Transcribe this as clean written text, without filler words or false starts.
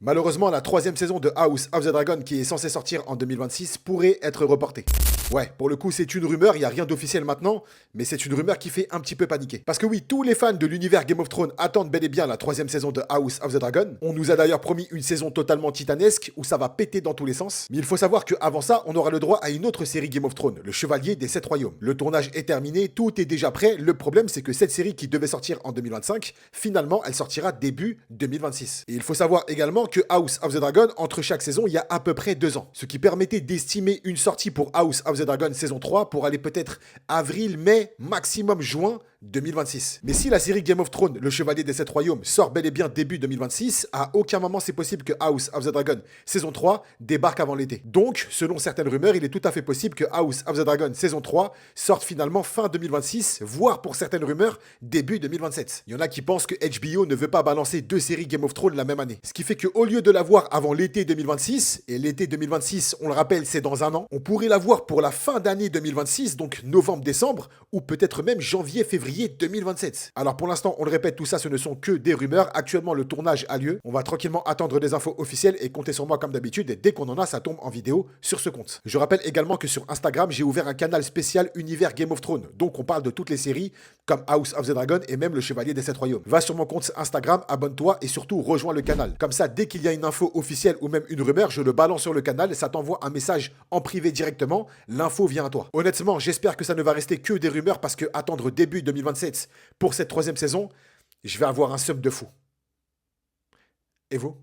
Malheureusement, la troisième saison de House of the Dragon, qui est censée sortir en 2026, pourrait être reportée. Ouais, pour le coup, c'est une rumeur, il n'y a rien d'officiel maintenant, mais c'est une rumeur qui fait un petit peu paniquer. Parce que oui, tous les fans de l'univers Game of Thrones attendent bel et bien la troisième saison de House of the Dragon. On nous a d'ailleurs promis une saison totalement titanesque, où ça va péter dans tous les sens. Mais il faut savoir qu'avant ça, on aura le droit à une autre série Game of Thrones, Le Chevalier des Sept Royaumes. Le tournage est terminé, tout est déjà prêt. Le problème, c'est que cette série qui devait sortir en 2025, finalement, elle sortira début 2026. Et il faut savoir également que House of the Dragon, entre chaque saison, il y a à peu près 2 ans. Ce qui permettait d'estimer une sortie pour House of the Dragon saison 3 pour aller peut-être avril, mai, maximum juin 2026. Mais si la série Game of Thrones, Le Chevalier des Sept Royaumes, sort bel et bien début 2026, à aucun moment c'est possible que House of the Dragon saison 3 débarque avant l'été. Donc, selon certaines rumeurs, il est tout à fait possible que House of the Dragon saison 3 sorte finalement fin 2026, voire pour certaines rumeurs, début 2027. Il y en a qui pensent que HBO ne veut pas balancer 2 séries Game of Thrones la même année. Ce qui fait qu'au lieu de l'avoir avant l'été 2026, et l'été 2026, on le rappelle, c'est dans un an, on pourrait l'avoir pour la fin d'année 2026, donc novembre-décembre, ou peut-être même janvier-février 2027. Alors pour l'instant, on le répète, tout ça, ce ne sont que des rumeurs. Actuellement, le tournage a lieu. On va tranquillement attendre des infos officielles et compter sur moi comme d'habitude. Et dès qu'on en a, ça tombe en vidéo sur ce compte. Je rappelle également que sur Instagram, j'ai ouvert un canal spécial univers Game of Thrones. Donc on parle de toutes les séries comme House of the Dragon et même Le Chevalier des Sept Royaumes. Va sur mon compte Instagram, abonne-toi et surtout rejoins le canal. Comme ça, dès qu'il y a une info officielle ou même une rumeur, je le balance sur le canal et ça t'envoie un message en privé directement. L'info vient à toi. Honnêtement, j'espère que ça ne va rester que des rumeurs parce que attendre début 2027 pour cette troisième saison, je vais avoir un sub de fou. Et vous?